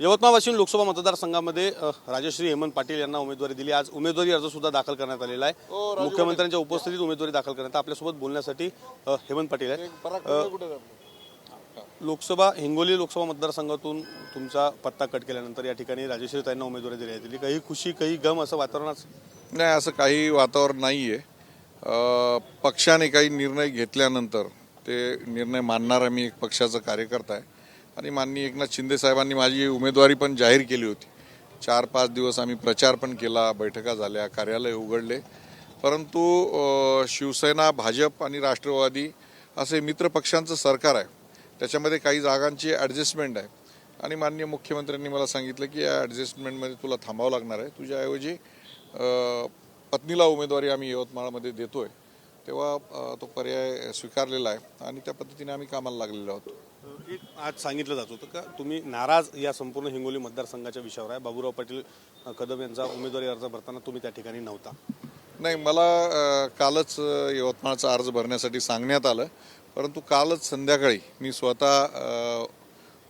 यवतमाळ वाशिम लोकसभा मतदारसंघामध्ये राजश्री हेमंत पाटील यांना उमेदवारी दिली। आज उमेदवारी अर्ज सुद्धा दाखल करण्यात आलेला आहे। मुख्यमंत्र्यांच्या उपस्थितीत उमेदवारी दाखल करण्यात आपल्यासोबत बोलण्यासाठी हेमंत पाटील आहेत। लोकसभा हिंगोली लोकसभा मतदारसंघातून तुमचा पत्ता कट केल्यानंतर या ठिकाणी राजश्री ताईंना उमेदवारी देण्यात आली। काही खुशी काही गम असं वातावरण? नाही, असं काही वातावरण नाहीये। पक्षाने काही निर्णय घेतल्यानंतर ते निर्णय मानणारा मी एक पक्षाचा कार्यकर्ता आहे आणि माननीय एकनाथ शिंदे साहेबांनी माझी उमेदवारी पण जाहीर केली होती। 4-5 दिवस आम्ही प्रचार पण केला, बैठका झाल्या, कार्यालय उघडले, परंतु शिवसेना, भाजप आणि राष्ट्रवादी असे मित्र पक्षांचं सरकार आहे। त्याच्यामध्ये काही जागांची ॲडजस्टमेंट आहे आणि माननीय मुख्यमंत्र्यांनी मला सांगितलं की या ॲडजस्टमेंटमध्ये तुला थांबावं लागणार आहे, तुझ्याऐवजी पत्नीला उमेदवारी आम्ही यवतमाळमध्ये देतोय। तेव्हा तो पर्याय स्वीकारलेला आहे आणि त्या पद्धतीने आम्ही कामाला लागलेलो आहोत। आज सांगितलं जात होतं का तुम्ही नाराज या संपूर्ण हिंगोली मतदारसंघाच्या विषयावर आहे? बाबूराव पाटील कदम यांचा उमेदवारी अर्ज भरताना तुम्ही त्या ठिकाणी नव्हता? नाही, मला कालच यवतमाळचा अर्ज भरण्यासाठी सांगण्यात आलं, परंतु कालच संध्याकाळी मी स्वतः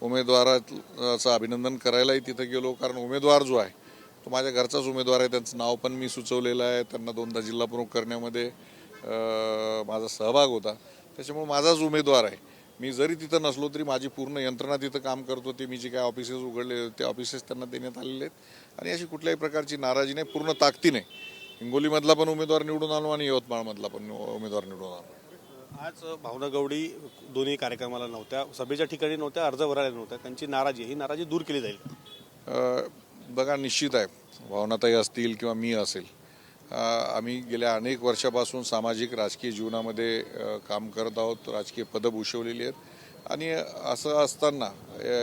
उमेदवाराचं अभिनंदन करायलाही तिथे गेलो, कारण उमेदवार जो आहे तो माझ्या घरचाच उमेदवार आहे। त्यांचं नाव पण मी सुचवलेलं आहे, त्यांना 2दा जिल्हाप्रमुख करण्यामध्ये माझा सहभाग होता, त्याच्यामुळे माझाच उमेदवार आहे। मी जरी तिथं नसलो तरी माझी पूर्ण यंत्रणा तिथं काम करत होती। मी जे काय ऑफिसेस उघडले ते ऑफिसेस त्यांना देण्यात आलेले आहेत आणि अशी कुठल्याही प्रकारची नाराजी नाही, पूर्ण ताकदीने हिंगोलीमधला पण उमेदवार निवडून आणू आणि यवतमाळमधला पण उमेदवार निवडून आणू। आज भावना गवडी दोन्ही कार्यक्रमाला नव्हत्या, सभेच्या ठिकाणी नव्हत्या, अर्ज भरायला नव्हत्या, त्यांची नाराजी ही नाराजी दूर केली जाईल? बघा, निश्चित आहे, भावनाताई असतील किंवा मी असेल, आम्ही गेल्या अनेक वर्षापासून सामाजिक राजकीय जीवनामध्ये काम करत आहोत, राजकीय पदं भूषवलेली आहेत आणि असं असताना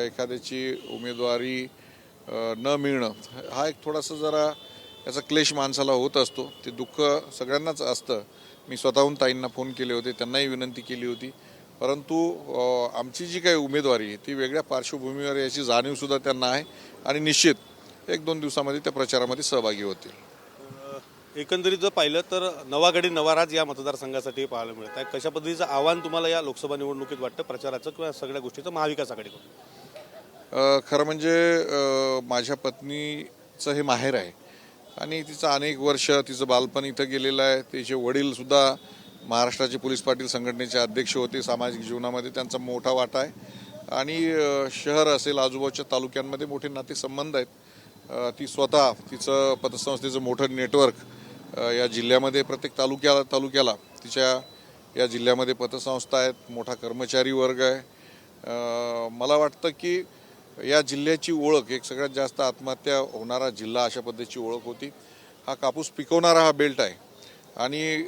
एखाद्याची उमेदवारी न मिळणं हा एक थोडासा जरा याचा क्लेश माणसाला होत असतो। ते दुःख सगळ्यांनाच असतं। मी स्वतःहून ताईंना फोन केले होते, त्यांनाही विनंती केली होती, परंतु आमची जी काही उमेदवारी आहे ती वेगळ्या पार्श्वभूमीवर याची जाणीवसुद्धा त्यांना आहे आणि निश्चित 1-2 दिवसामध्ये त्या प्रचारामध्ये सहभागी होतील। एकंदरीत जर पाहिलं तर नवा गडी नवा राज या मतदारसंघासाठी पाहायला मिळत आहे। कशा पद्धतीचं आव्हान तुम्हाला या लोकसभा निवडणुकीत वाटतं, प्रचाराचं किंवा सगळ्या गोष्टीचं महाविकास आघाडीकडून? खरं म्हणजे माझ्या पत्नीचं हे माहेर आहे आणि तिचं अनेक वर्ष तिचं बालपण इथं गेलेलं आहे। तिचे वडीलसुद्धा महाराष्ट्राचे पोलीस पाटील संघटनेचे अध्यक्ष होते। सामाजिक जीवनामध्ये त्यांचा मोठा वाटा आहे आणि शहर असेल, आजूबाजूच्या तालुक्यांमध्ये मोठे नातेसंबंध आहेत। ती स्वतः तिचं पतसंस्थेचं मोठं नेटवर्क या जिल्ह्यामध्ये, प्रत्येक तालुक्याला तिच्या या जिल्ह्यामध्ये पतसंस्था आहेत, मोठा कर्मचारी वर्ग आहे। मला वाटतं की या जिल्ह्याची ओळख, एक सगळ्यात जास्त आत्महत्या होणारा जिल्हा अशा पद्धतीची ओळख होती। हा कापूस पिकवणारा हा बेल्ट आहे आणि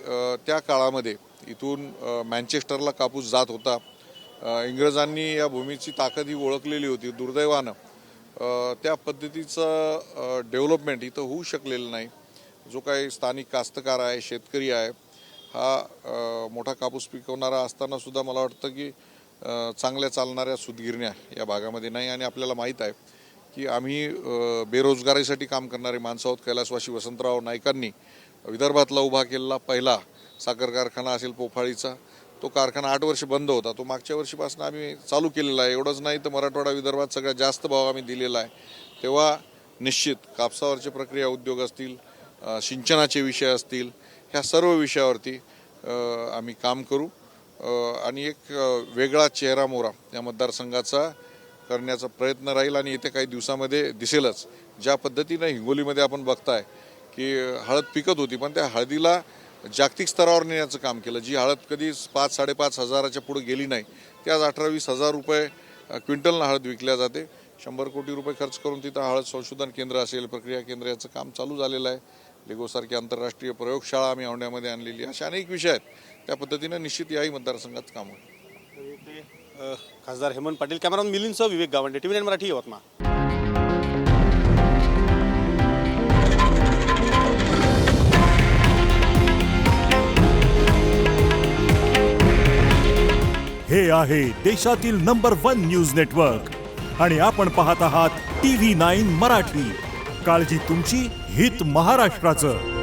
त्या काळामध्ये इथून मँचेस्टरला कापूस जात होता। इंग्रजांनी या भूमीची ताकद ही ओळखलेली होती। दुर्दैवानं त्या पद्धतीचं डेव्हलपमेंट इथं होऊ शकलेलं नाही। जो काही स्थानिक कास्तकार आहे, शेतकरी आहे, हा मोठा कापूस पिकवणारा असताना सुद्धा मला वाटतं की चांगल्या चालणाऱ्या सूतगिरण्या या भागामध्ये नाही आणि आपल्याला माहीत आहे की आम्ही बेरोजगारीसाठी काम करणारे माणसं आहोत। कैलासवासी वसंतराव नाईकांनी विदर्भातला उभा केलेला पहिला साखर कारखाना असेल पोफाळीचा, तो कारखाना 8 वर्ष बंद होता, तो मागच्या वर्षीपासून आम्ही चालू केलेला आहे। एवढंच नाही तर मराठवाडा विदर्भात सगळ्यात जास्त भाव आम्ही दिलेला आहे। तेव्हा निश्चित कापसावरचे प्रक्रिया उद्योग असतील, सिंचनाचे विषय असतील, ह्या सर्व विषयावरती आम्ही काम करू आणि एक वेगळा चेहरा मोहरा या मतदारसंघाचा करण्याचा प्रयत्न राहील आणि येत्या काही दिवसामध्ये दिसेलच। ज्या पद्धतीनं हिंगोलीमध्ये आपण बघताय की हळद पिकत होती, पण त्या हळदीला जागतिक स्तरावर नेण्याचं काम केलं। जी हळद कधी 5-5.5 हजाराच्या पुढे गेली नाही, ती आज 18-20 हजार रुपये क्विंटलनं हळद विकल्या जाते। 100 कोटी रुपये खर्च करून तिथं हळद संशोधन केंद्र असेल, प्रक्रिया केंद्र याचं काम चालू झालेलं आहे। लेगोसारखी आंतरराष्ट्रीय प्रयोगशाळा आम्ही औंढ्यामध्ये आणलेली, अशा अनेक विषय आहेत। त्या पद्धतीनं निश्चित याही मतदारसंघात काम होईल। खासदार हेमंत पाटील, कॅमेरामॅन मिलिंदसह विवेक गावंडे, TV9 मराठी, यवतमाळ। हे आहे देशातील नंबर 1 न्यूज नेटवर्क आणि आपण पाहत आहात TV9 मराठी। काळजी तुमची, हित महाराष्ट्राचं।